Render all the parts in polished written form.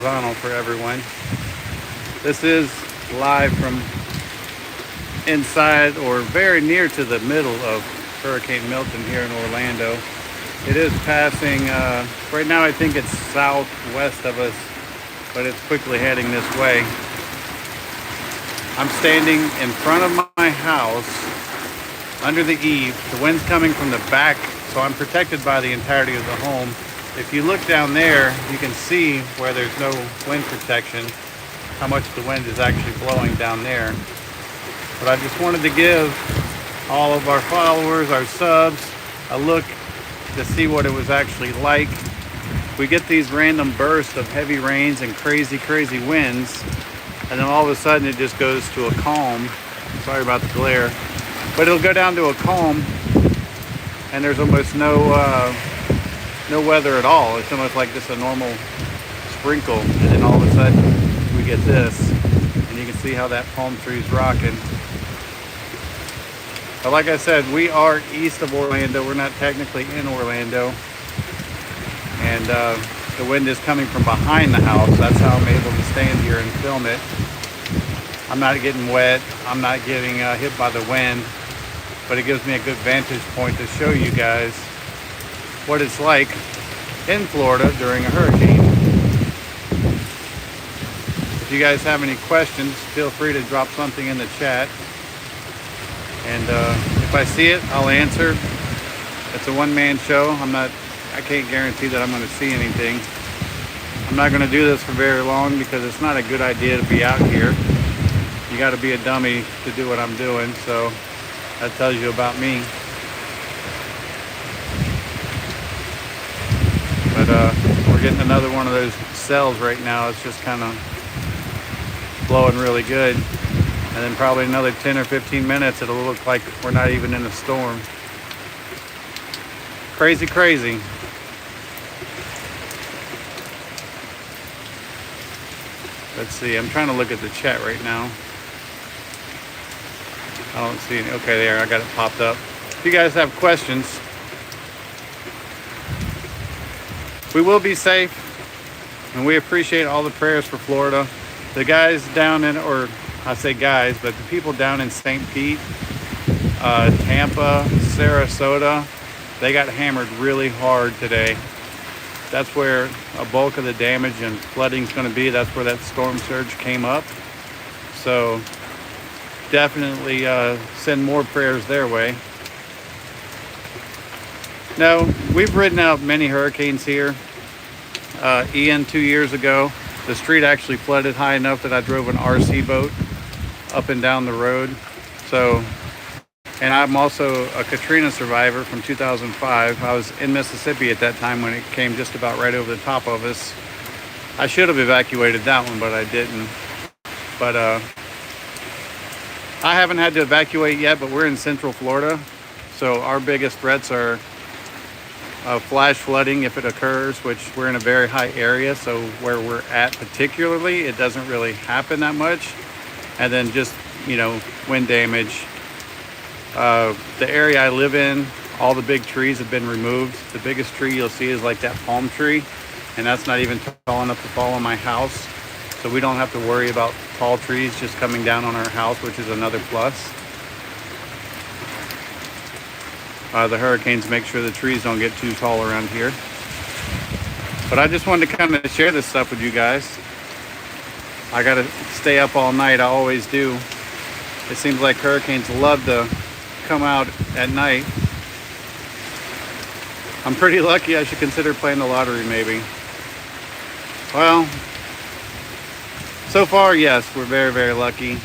horizontal for everyone. This is live from inside or very near to the middle of Hurricane Milton here in Orlando. It is passing, right now I think it's southwest of us, but it's quickly heading this way. I'm standing in front of my house under the eave. The wind's coming from the back, so I'm protected by the entirety of the home. If you look down there, you can see where there's no wind protection, how much the wind is actually blowing down there. But I just wanted to give all of our followers, our subs, a look to see what it was actually like. We get these random bursts of heavy rains and crazy winds, and then all of a sudden it just goes to a calm. Sorry about the glare, but it'll go down to a calm, and there's almost no weather at all. It's almost like just a normal sprinkle, and then all of a sudden we get this, and you can see how that palm tree's rocking. But like I said, we are east of Orlando. We're not technically in Orlando. And the wind is coming from behind the house. That's how I'm able to stand here and film it. I'm not getting wet. I'm not getting hit by the wind. But it gives me a good vantage point to show you guys what it's like in Florida during a hurricane. If you guys have any questions, feel free to drop something in the chat. And if I see it, I'll answer. It's a one-man show. I can't guarantee that I'm going to see anything. I'm not going to do this for very long because it's not a good idea to be out here. You got to be a dummy to do what I'm doing. So that tells you about me. But we're getting another one of those cells right now. It's just kind of blowing really good. And then probably another 10 or 15 minutes, it'll look like we're not even in a storm. Crazy. Let's see, I'm trying to look at the chat right now. I don't see any. Okay, there, I got it popped up. If you guys have questions, we will be safe, and we appreciate all the prayers for Florida. The guys down in, or I say guys, but the people down in St. Pete, Tampa, Sarasota, they got hammered really hard today. That's where a bulk of the damage and flooding is going to be. That's where that storm surge came up. So definitely send more prayers their way. Now, we've ridden out many hurricanes here. Ian 2 years ago, the street actually flooded high enough that I drove an RC boat up and down the road. So, and I'm also a Katrina survivor from 2005. I was in Mississippi at that time when it came just about right over the top of us. I should have evacuated that one, but I didn't. But I haven't had to evacuate yet, but we're in Central Florida. So our biggest threats are flash flooding if it occurs, which we're in a very high area. So where we're at particularly, it doesn't really happen that much. And then just, wind damage. The area I live in, all the big trees have been removed. The biggest tree you'll see is like that palm tree, and that's not even tall enough to fall on my house. So we don't have to worry about tall trees just coming down on our house, which is another plus. The hurricanes make sure the trees don't get too tall around here. But I just wanted to kind of share this stuff with you guys. I got to stay up all night. I always do. It seems like hurricanes love to come out at night. I'm pretty lucky. I should consider playing the lottery maybe. Well, so far, yes, we're very lucky.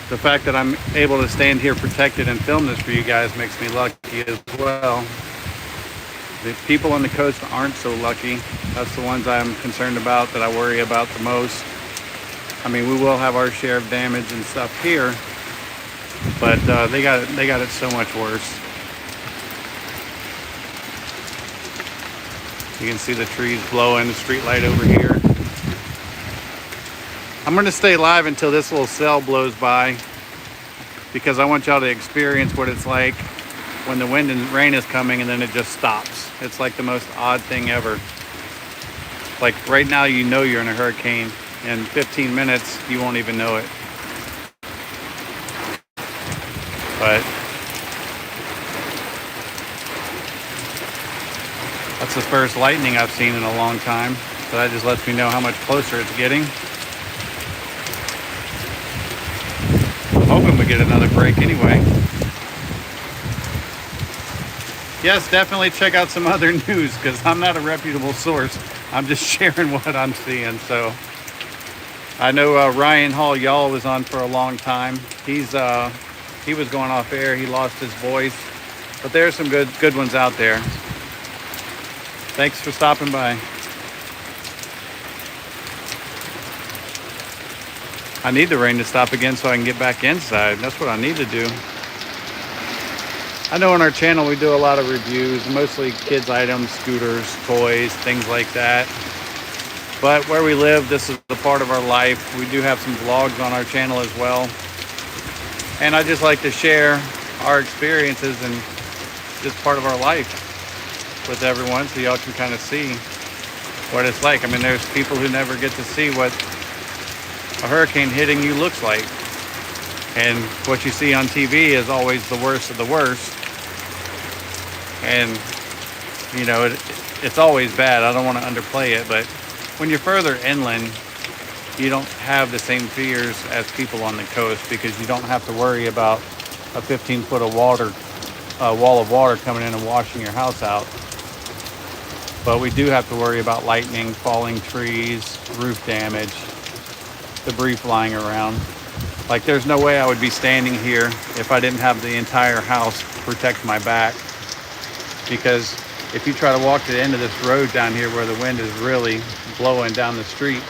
The fact that I'm able to stand here protected and film this for you guys makes me lucky as well. The people on the coast aren't so lucky. That's the ones I'm concerned about, that I worry about the most. I mean, we will have our share of damage and stuff here, but they got it so much worse. You can see the trees blowing, the street light over here. I'm going to stay live until this little cell blows by, because I want y'all to experience what it's like when the wind and rain is coming, and then it just stops. It's like the most odd thing ever. Like right now, you know you're in a hurricane. In 15 minutes, you won't even know it. But that's the first lightning I've seen in a long time. So that just lets me know how much closer it's getting. I'm hoping we get another break anyway. Yes, definitely check out some other news, because I'm not a reputable source. I'm just sharing what I'm seeing. So I know Ryan Hall Y'all was on for a long time. He was going off air. He lost his voice, but there's some good ones out there. Thanks for stopping by. I need the rain to stop again so I can get back inside. That's what I need to do. I know on our channel we do a lot of reviews, mostly kids items, scooters, toys, things like that. But where we live, this is a part of our life. We do have some vlogs on our channel as well. And I just like to share our experiences and just part of our life with everyone, so y'all can kind of see what it's like. I mean, there's people who never get to see what a hurricane hitting you looks like. And what you see on TV is always the worst of the worst. And, you know, it's always bad. I don't want to underplay it, but when you're further inland, you don't have the same fears as people on the coast, because you don't have to worry about a 15-foot of water, wall of water coming in and washing your house out. But we do have to worry about lightning, falling trees, roof damage, debris flying around. Like, there's no way I would be standing here if I didn't have the entire house protect my back. Because if you try to walk to the end of this road down here where the wind is really blowing down the street,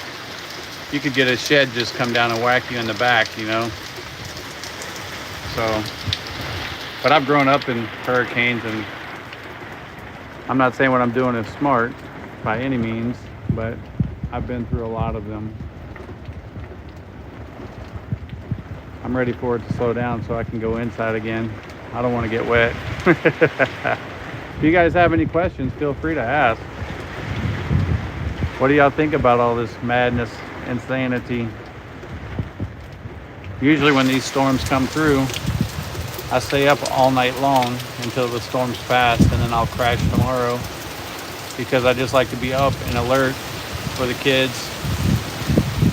you could get a shed just come down and whack you in the back, you know? So, but I've grown up in hurricanes, and I'm not saying what I'm doing is smart by any means, but I've been through a lot of them. I'm ready for it to slow down so I can go inside again. I don't want to get wet. If you guys have any questions, feel free to ask. What do y'all think about all this madness, insanity? Usually when these storms come through, I stay up all night long until the storm's passed, and then I'll crash tomorrow, because I just like to be up and alert for the kids.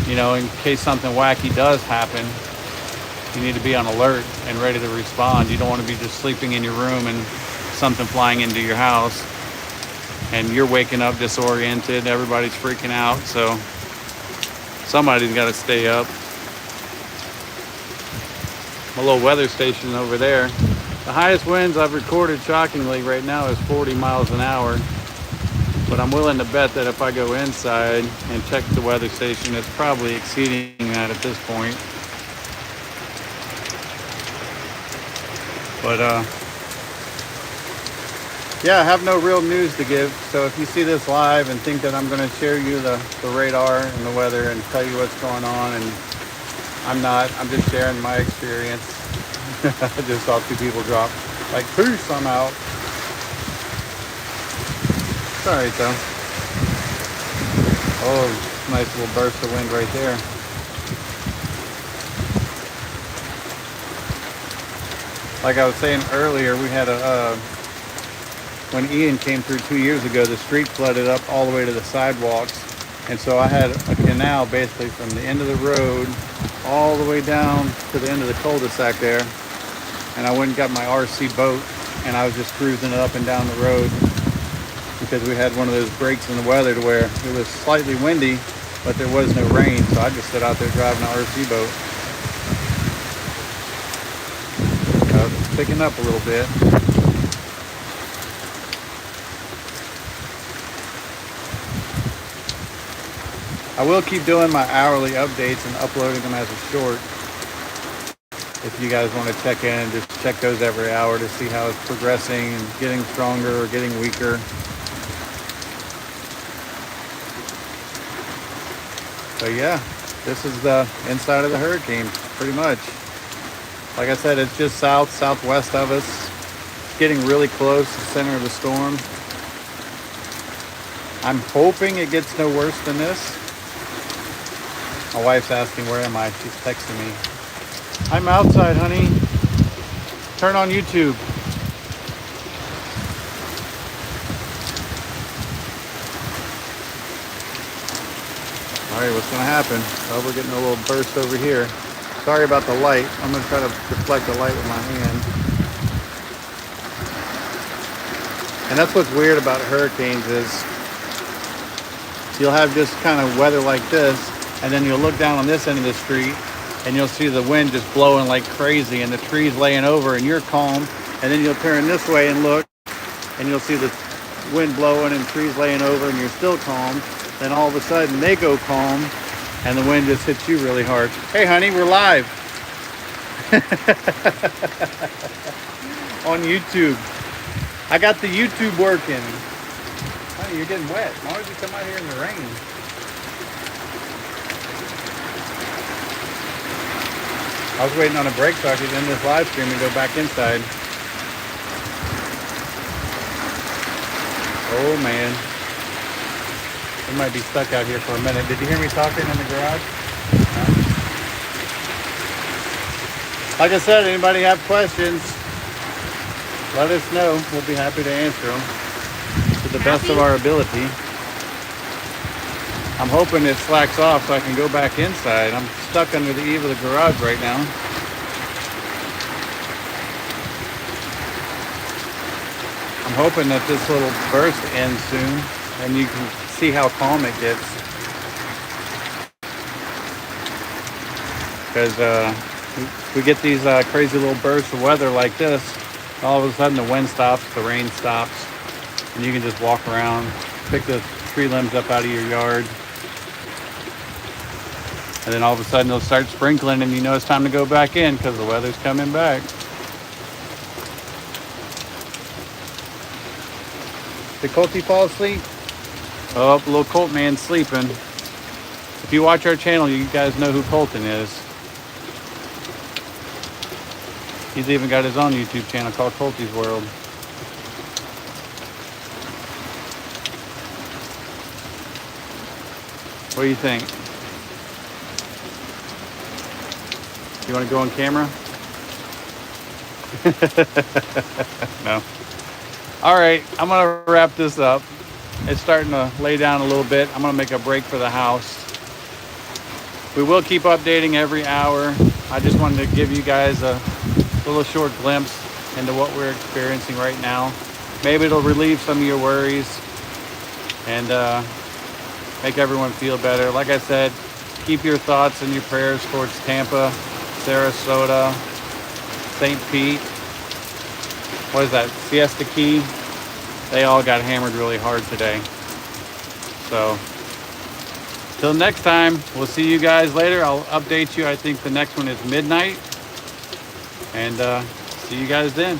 You know, in case something wacky does happen, you need to be on alert and ready to respond. You don't want to be just sleeping in your room and something flying into your house and you're waking up disoriented. Everybody's freaking out. So somebody's got to stay up. My little weather station over there. The highest winds I've recorded, shockingly, right now is 40 miles an hour. But I'm willing to bet that if I go inside and check the weather station, it's probably exceeding that at this point. But yeah, I have no real news to give. So if you see this live and think that I'm going to share you the radar and the weather and tell you what's going on, and I'm not. I'm just sharing my experience. I just saw two people drop. Like, peace, I'm out. It's all right though. Oh, nice little burst of wind right there. Like I was saying earlier, we had when Ian came through 2 years ago, the street flooded up all the way to the sidewalks. And so I had a canal basically from the end of the road all the way down to the end of the cul-de-sac there. And I went and got my RC boat, and I was just cruising it up and down the road, because we had one of those breaks in the weather to where it was slightly windy, but there was no rain. So I just stood out there driving an RC boat. It's picking up a little bit. I will keep doing my hourly updates and uploading them as a short. If you guys want to check in, just check those every hour to see how it's progressing and getting stronger or getting weaker. So yeah, this is the inside of the hurricane, pretty much. Like I said, it's just southwest of us. getting really close to the center of the storm. I'm hoping it gets no worse than this. My wife's asking, where am I? She's texting me. I'm outside, honey. Turn on YouTube. All right, what's gonna happen? Oh, we're getting a little burst over here. Sorry about the light. I'm gonna try to reflect the light with my hand. And that's what's weird about hurricanes is you'll have just kind of weather like this, and then you'll look down on this end of the street and you'll see the wind just blowing like crazy and the trees laying over and you're calm. And then you'll turn this way and look and you'll see the wind blowing and trees laying over and you're still calm. Then all of a sudden they go calm and the wind just hits you really hard. Hey honey, we're live on YouTube. I got the YouTube working. Honey, you're getting wet. Why would you come out here in the rain? I was waiting on a break so I could end this live stream and go back inside. Oh man. We might be stuck out here for a minute. Did you hear me talking in the garage? No? Like I said, anybody have questions, let us know. We'll be happy to answer them to the best of our ability. I'm hoping it slacks off so I can go back inside. I'm stuck under the eave of the garage right now. I'm hoping that this little burst ends soon and you can see how calm it gets. Because we get these crazy little bursts of weather like this, all of a sudden the wind stops, the rain stops, and you can just walk around, pick the tree limbs up out of your yard. And then all of a sudden it'll start sprinkling and you know it's time to go back in because the weather's coming back. Did Colty fall asleep? Oh, little Colt man's sleeping. If you watch our channel, you guys know who Colton is. He's even got his own YouTube channel called Colty's World. What do you think? You want to go on camera? No. All right, I'm gonna wrap this up. It's starting to lay down a little bit. I'm gonna make a break for the house. We will keep updating every hour. I just wanted to give you guys a little short glimpse into what we're experiencing right now. Maybe it'll relieve some of your worries and make everyone feel better. Like I said, keep your thoughts and your prayers towards Tampa, Sarasota, St. Pete. What is that? Siesta Key. They all got hammered really hard today. So, till next time, we'll see you guys later. I'll update you. I think the next one is midnight. And see you guys then.